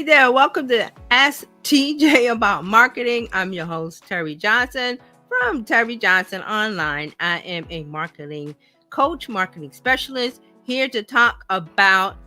Hey there, welcome to Ask TJ About Marketing. I'm your host, Terry Johnson from Terry Johnson Online. I am a marketing coach, marketing specialist, here to talk about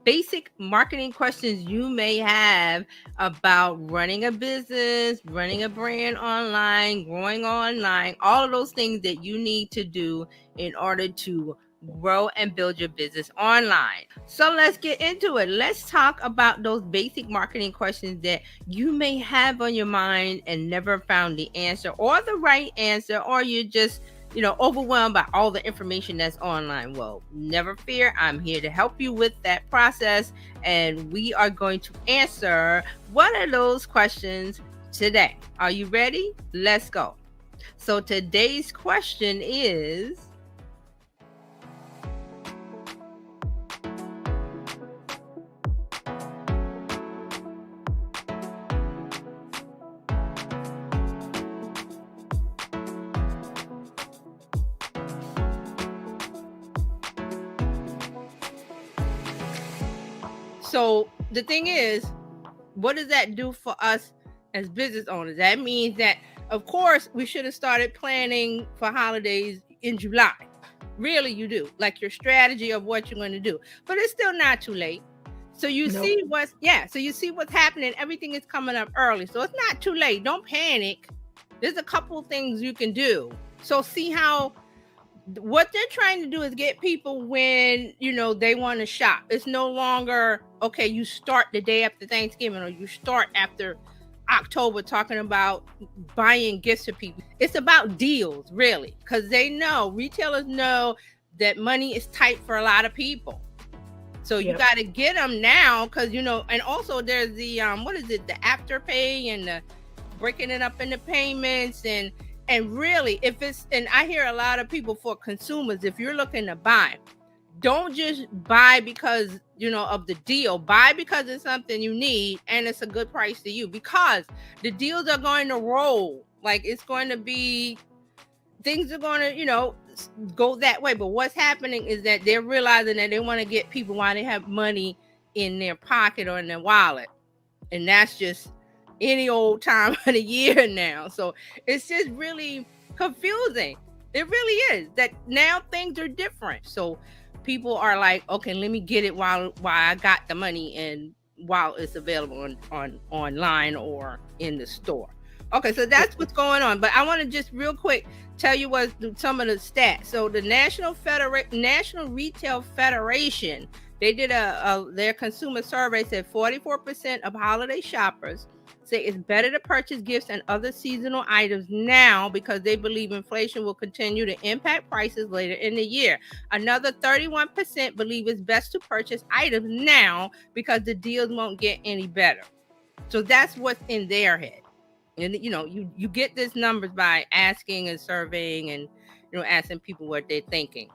basic marketing questions you may have about running a business, running a brand online, growing online, all of those things that you need to do in order to grow and build your business online. So let's get into it. Let's talk about those basic marketing questions that you may have on your mind and never found the answer or the right answer, or you're just overwhelmed by all the information that's online. Well, never fear. I'm here to help you with that process, and we are going to answer one of those questions today. Are you ready? Let's go. So today's question is, so the thing is, what does that do for us as business owners? That means that, of course, we should have started planning for holidays in July. Really, you do, like your strategy of what you're going to do. But it's still not too late. So you see what's happening. Everything is coming up early. So it's not too late. Don't panic. There's a couple of things you can do. So see how what they're trying to do is get people when they want to shop. It's no longer okay, you start the day after Thanksgiving or you start after October talking about buying gifts for people. It's about deals, really, because retailers know that money is tight for a lot of people. So you got to get them now, because and also there's the the Afterpay and the breaking it up into payments, and really, and I hear a lot of people, for consumers, if you're looking to buy, don't just buy because of the deal. Buy because it's something you need and it's a good price to you, because the deals are going to roll. Like, it's going to be, things are going to go that way. But what's happening is that they're realizing that they want to get people while they have money in their pocket or in their wallet, and that's just any old time of the year now. So it's just really confusing. It really is, that now things are different. So people are like, okay, let me get it while I got the money and while it's available on online or in the store. Okay, so that's what's going on. But I want to just real quick tell you what some of the stats. So the National Retail Federation, they did their consumer survey, said 44% of holiday shoppers say it's better to purchase gifts and other seasonal items now because they believe inflation will continue to impact prices later in the year. Another 31% believe it's best to purchase items now because the deals won't get any better. So that's what's in their head. And you get these numbers by asking and surveying and asking people what they're thinking.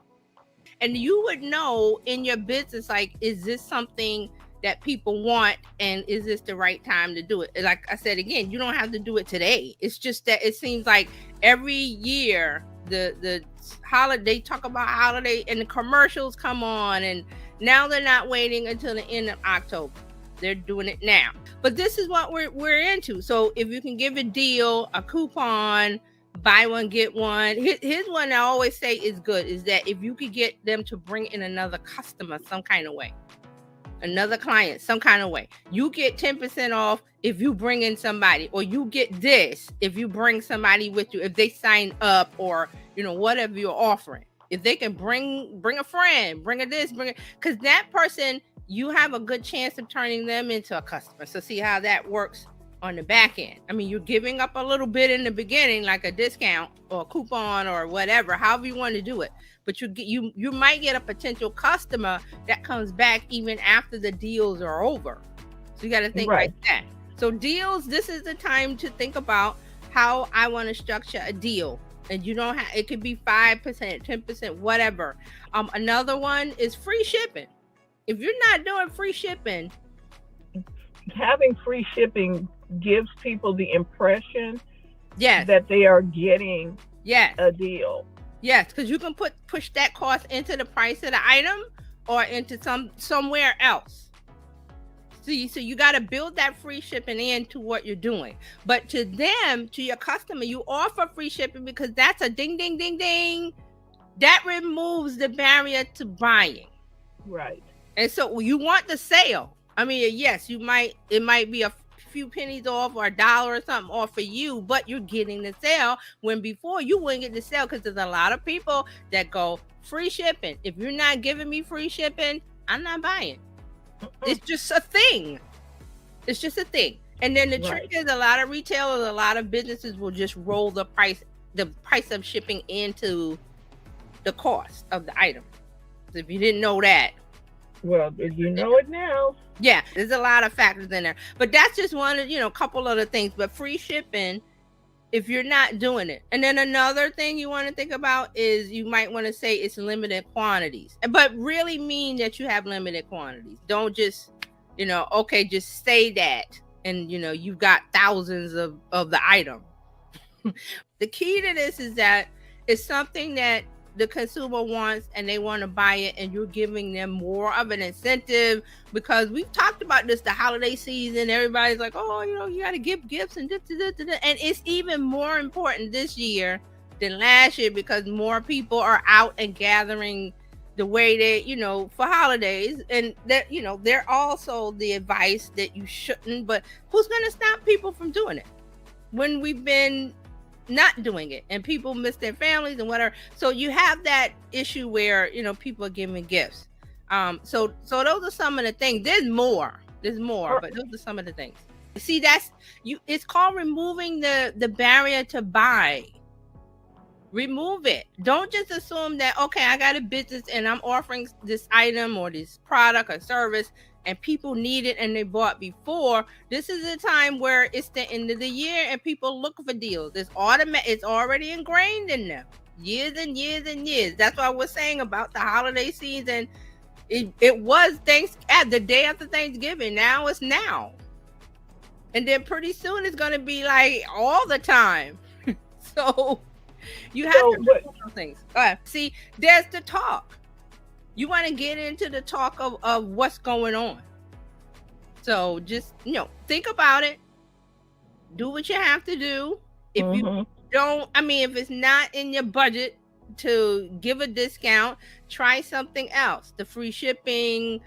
And you would know in your business, like, is this something that people want, and is this the right time to do it? Like I said, again, you don't have to do it today. It's just that it seems like every year the holiday, talk about holiday, and the commercials come on, and now they're not waiting until the end of October. They're doing it now. But this is what we're into. So if you can give a deal, a coupon, buy one, get one. Here's one I always say is good, is that if you could get them to bring in another customer some kind of way, another client some kind of way, you get 10% off if you bring in somebody, or you get this if you bring somebody with you, if they sign up, or whatever you're offering. If they can bring a friend, bring a this, because that person, you have a good chance of turning them into a customer. So see how that works on the back end. I mean, you're giving up a little bit in the beginning, like a discount or a coupon or whatever, however you want to do it. But you might get a potential customer that comes back even after the deals are over. So you got to think like that. So deals, this is the time to think about how I want to structure a deal. And you don't have, it could be 5%, 10%, whatever. Another one is free shipping. If you're not doing free shipping, having free shipping gives people the impression yes, that they are getting yes, a deal. Yes, because you can push that cost into the price of the item or into somewhere else. So you got to build that free shipping into what you're doing. But to them, to your customer, you offer free shipping because that's a ding, ding, ding, ding. That removes the barrier to buying. Right. And so you want the sale. I mean, yes, it might be a few pennies off or $1 or something off for you, but you're getting the sale when before you wouldn't get the sale because there's a lot of people that go free shipping. If you're not giving me free shipping, I'm not buying. It's just a thing. It's just a thing. And then the trick is a lot of retailers, a lot of businesses will just roll the price of shipping into the cost of the item. So if you didn't know that, well, you know it now. Yeah, there's a lot of factors in there. But that's just one of, a couple other things. But free shipping, if you're not doing it. And then another thing you want to think about is you might want to say it's limited quantities, but really mean that you have limited quantities. Don't just, okay, just say that. And, you've got thousands of the item. The key to this is that it's something that the consumer wants and they want to buy it, and you're giving them more of an incentive, because we've talked about this, the holiday season, everybody's like, oh, you got to give gifts and and it's even more important this year than last year because more people are out and gathering the way they, for holidays. And that, they're also the advice that you shouldn't, but who's going to stop people from doing it when we've been not doing it and people miss their families and whatever? So you have that issue where people are giving gifts. So those are some of the things. There's more, but those are some of the things. See, it's called removing the barrier to buy. Remove it. Don't just assume that, okay, I got a business and I'm offering this item or this product or service and people need it and they bought before. This is a time where it's the end of the year and people look for deals. It's already ingrained in them. Years and years and years. That's what I was saying about the holiday season. It was the day after Thanksgiving. Now it's now. And then pretty soon it's going to be like all the time. So you have to do those things. See, there's the talk. You want to get into the talk of what's going on. So just, think about it. Do what you have to do. If you don't, if it's not in your budget to give a discount, try something else. The free shipping,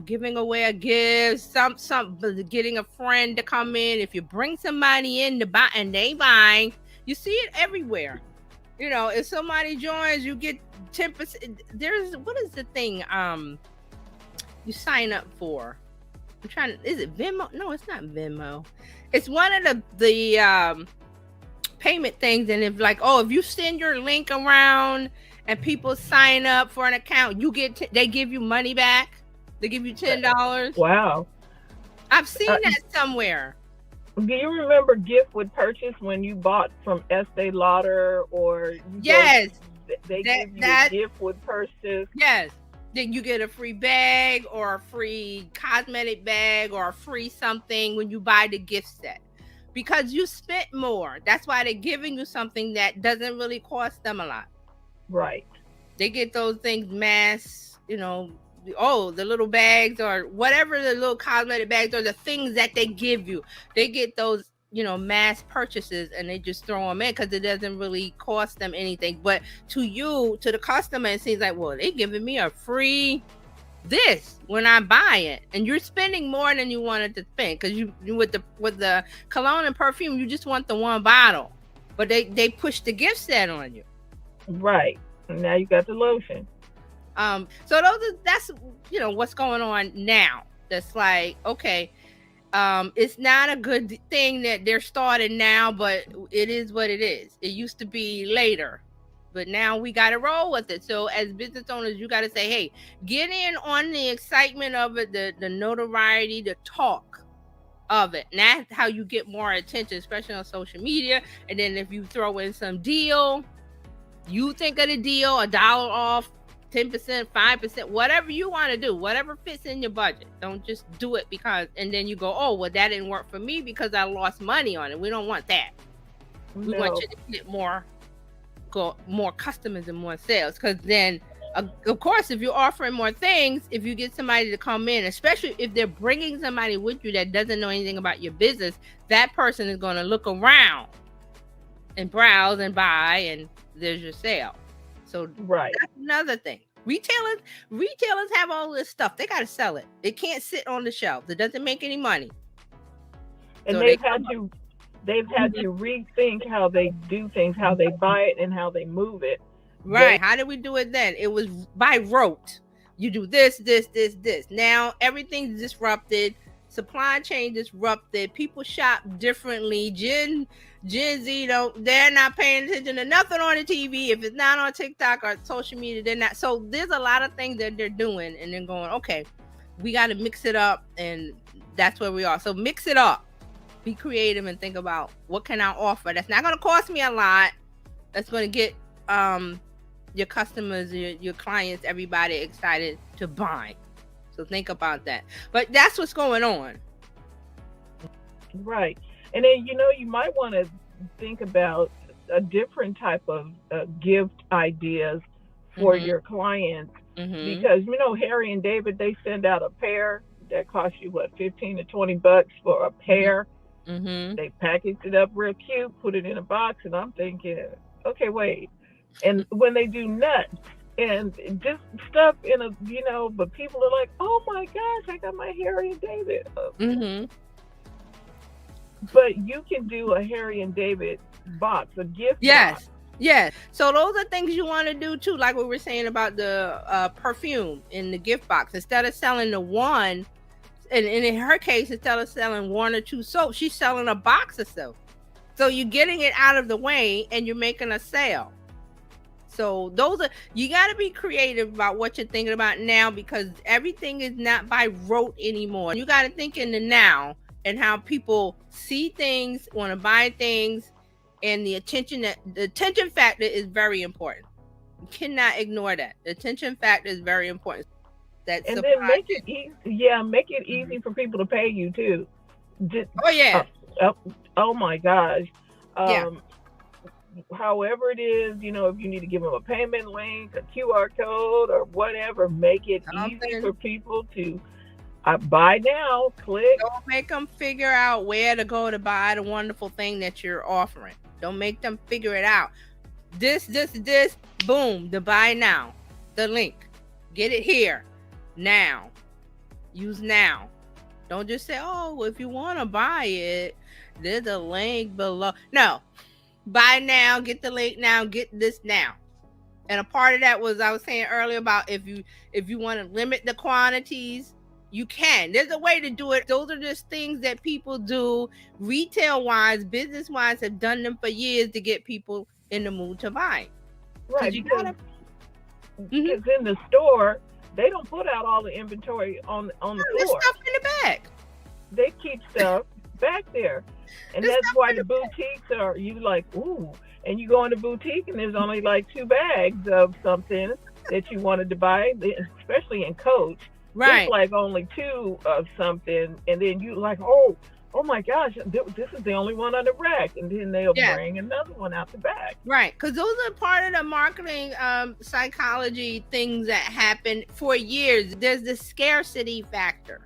giving away a gift, getting a friend to come in. If you bring somebody in to buy and they buying, you see it everywhere. If somebody joins, you get 10%. What is the thing you sign up for? Is it Venmo? No, it's not Venmo. It's one of the payment things. And if you send your link around and people sign up for an account, they give you money back. They give you $10. Wow. I've seen that somewhere. Do you remember gift with purchase when you bought from Estee Lauder or yes, they give you a gift with purchase? Yes. Then you get a free bag or a free cosmetic bag or a free something when you buy the gift set because you spent more. That's why they're giving you something that doesn't really cost them a lot. Right. They get those things mass, the little bags or whatever, the little cosmetic bags or the things that they give you. They get those, mass purchases and they just throw them in because it doesn't really cost them anything. But to the customer, it seems like, well, they're giving me a free this when I buy it, and you're spending more than you wanted to spend because you with the cologne and perfume, you just want the one bottle, but they push the gift set on you. Right. Now you got the lotion. So that's what's going on now. That's like, okay, it's not a good thing that they're starting now, but it is what it is. It used to be later, but now we got to roll with it. So as business owners, you got to say, hey, get in on the excitement of it, the notoriety, the talk of it. And that's how you get more attention, especially on social media. And then if you throw in some deal, you think of the deal, $1 off, 10%, 5%, whatever you want to do, whatever fits in your budget. Don't just do it and then you go, oh, well, that didn't work for me because I lost money on it. We don't want that. We want you to get more customers and more sales, because then Of course, if you're offering more things, if you get somebody to come in, especially if they're bringing somebody with you that doesn't know anything about your business, that person is going to look around and browse and buy, and there's your sale. So Right. that's another thing. Retailers have all this stuff. They got to sell it. It can't sit on the shelf. It doesn't make any money. And So they've had to rethink how they do things, how they buy it, and how they move it. Right. How did we do it then? It was by rote. You do this. Now everything's disrupted. Supply chain disrupted. People shop differently. Gen Z they're not paying attention to nothing on the TV. If it's not on TikTok or social media, they're not. So there's a lot of things that they're doing, and then going, okay, we got to mix it up, and that's where we are. So mix it up. Be creative and think about what can I offer that's not going to cost me a lot. That's going to get your customers, your clients, everybody excited to buy. So think about that. But that's what's going on. Right. And then, you might want to think about a different type of gift ideas for your clients. Because, Harry and David, they send out a pair that costs you, what, $15 to $20 for a pair. They packaged it up real cute, put it in a box, and I'm thinking, okay, wait. And when they do nuts and just stuff in a, but people are like, oh my gosh, I got my Harry and David. But you can do a Harry and David box, a gift box. Yes. So those are things you want to do too, like what we were saying about the perfume in the gift box. Instead of selling the one, and in her case, instead of selling one or two soaps, she's selling a box of soap. So you're getting it out of the way and you're making a sale. So you got to be creative about what you're thinking about now, because everything is not by rote anymore. You got to think in the now and how people see things, want to buy things, and the attention factor is very important. You cannot ignore that. The attention factor is very important. And then make it easy. Yeah, make it easy for people to pay you too. Oh my gosh. However it is, if you need to give them a payment link, a QR code, or whatever, make it easy for people to buy now. Click. Don't make them figure out where to go to buy the wonderful thing that you're offering. Don't make them figure it out. This, boom, the buy now, the link, get it here. Now, use now. Don't just say, oh, if you want to buy it, there's a link below. No, buy now, get the link now, get this now. And a part of that was, I was saying earlier about if you want to limit the quantities, you can. There's a way to do it. Those are just things that people do retail wise, business wise, have done them for years to get people in the mood to buy. Right. Because in the store, they don't put out all the inventory on the floor. There's stuff in the bag. They keep stuff back there. And that's why the boutiques are, you like, ooh. And you go in the boutique and there's only like 2 bags of something that you wanted to buy, especially in Coach. Right. It's like only 2 of something. And then you like, oh my gosh, this is the only one on the rack. And then they'll bring another one out the back. Right. Because those are part of the marketing psychology things that happen for years. There's the scarcity factor.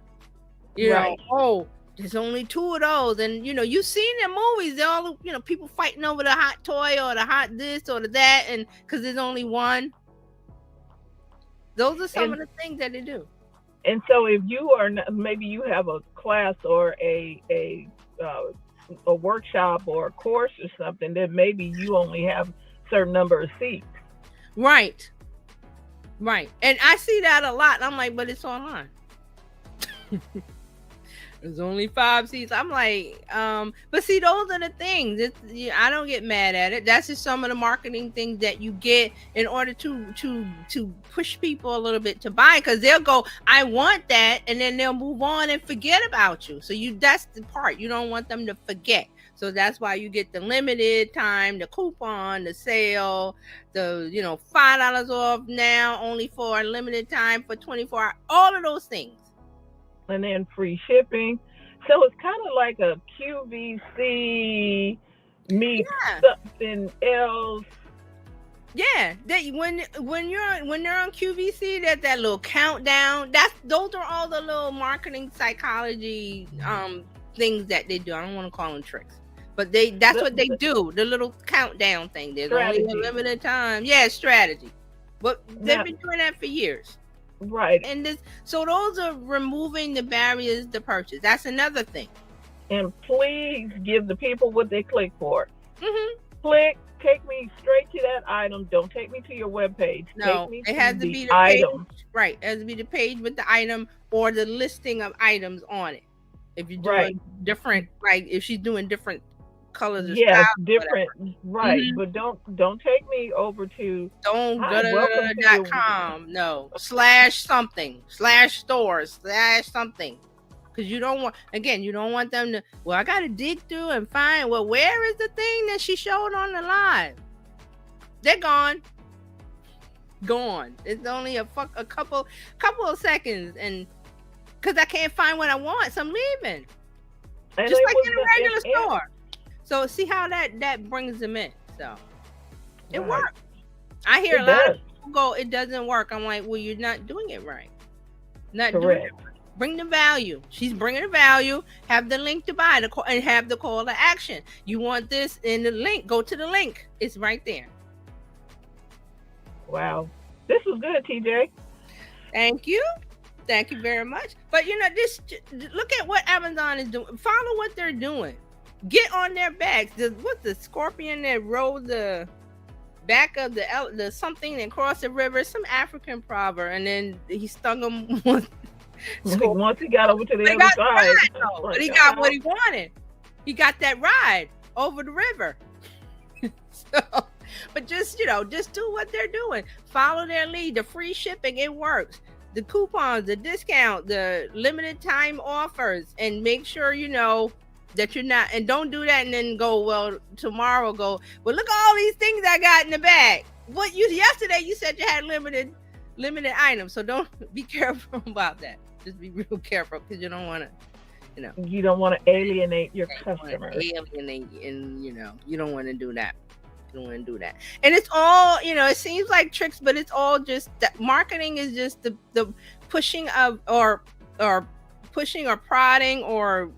You know, there's only 2 of those. And, you've seen in movies, they're all, people fighting over the hot toy or the hot this or the that. And because there's only one. Those are some of the things that they do. And so if you are, maybe you have a class or a workshop or a course or something, then maybe you only have a certain number of seats. Right. And I see that a lot. I'm like, but it's online. There's only 5 seats. I'm like, but see, those are the things. I don't get mad at it. That's just some of the marketing things that you get in order to push people a little bit to buy, because they'll go, I want that, and then they'll move on and forget about you. So that's the part. You don't want them to forget. So that's why you get the limited time, the coupon, the sale, the $5 off now, only for a limited time for 24 hours, all of those things. And then free shipping. So it's kind of like a QVC meets something else. Yeah, when they're on QVC, that little countdown. Those are all the little marketing psychology things that they do. I don't want to call them tricks, but that's what they do. The little countdown thing. There's only a limited time. Yeah, strategy. But they've been doing that for years. Right. And so those are removing the barriers to purchase. That's another thing. And please give the people what they click for. Mm-hmm. Click. Take me straight to that item. Don't take me to your webpage. No, it has to be the item. Page, right. It has to be the page with the item or the listing of items on it. If you're doing different, like if she's doing different colors or styles, different, right. Mm-hmm. But don't take me over to .com. No, /something, /stores, /something. Because you don't want them to, well, I got to dig through and find, well, where is the thing that she showed on the live? They're gone. It's only a couple of seconds. And because I can't find what I want, so I'm leaving. And just like in a regular store. So see how that brings them in. So it works. I hear a lot of people go, it doesn't work. I'm like, well, you're not doing it right. Not doing it right. Bring the value. She's bringing the value. Have the link to buy and have the call to action. You want this in the link? Go to the link. It's right there. Wow, this was good, TJ. Thank you very much. But look at what Amazon is doing. Follow what they're doing. Get on their backs. What's the scorpion that rode the back of the something and crossed the river? Some African proverb, and then he stung him once. Once he got over to the other side. But he got what he wanted. He got that ride over the river. But just do what they're doing. Follow their lead. The free shipping, it works. The coupons, the discount, the limited time offers, and make sure that you're not, and don't do that and then go, well, tomorrow well, look at all these things I got in the bag. Yesterday you said you had limited items, so don't be careful about that. Just be real careful because you don't want to, you don't want to alienate your customer. Alienate, and you don't want to do that. You don't want to do that. And it's all, it seems like tricks, but it's all just that marketing is just the pushing of or pushing or prodding or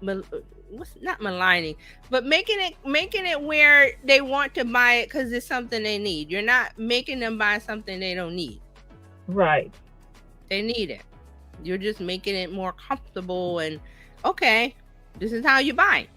not maligning, but making it where they want to buy it because it's something they need. You're not making them buy something they don't need. Right. They need it. You're just making it more comfortable and okay, this is how you buy.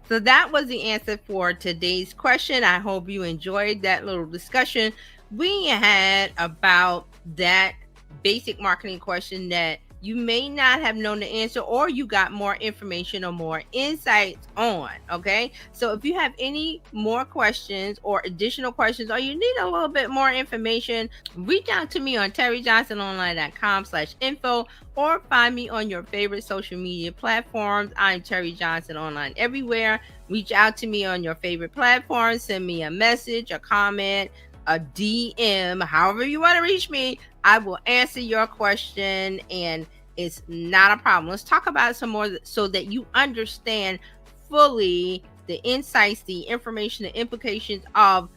So that was the answer for today's question. I hope you enjoyed that little discussion we had about that basic marketing question that you may not have known the answer, or you got more information or more insights on. Okay. So if you have any more questions or additional questions, or you need a little bit more information, reach out to me on terryjohnsononline.com/info, or find me on your favorite social media platforms. I'm Terry Johnson Online everywhere. Reach out to me on your favorite platforms. Send me a message, a comment, a DM, however you want to reach me. I will answer your question, and it's not a problem. Let's talk about it some more so that you understand fully the insights, the information, the implications of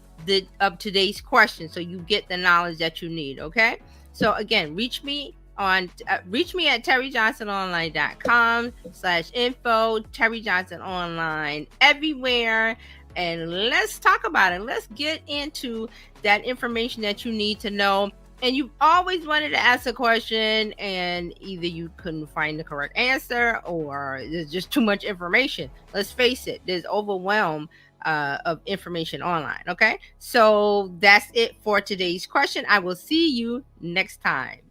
today's question, so you get the knowledge that you need. Okay. So again, reach me at terryjohnsononline.com/info, Terry Johnson Online everywhere. And let's talk about it. Let's get into that information that you need to know. And you've always wanted to ask a question, and either you couldn't find the correct answer, or there's just too much information. Let's face it, there's overwhelm of information online. Okay, so that's it for today's question. I will see you next time.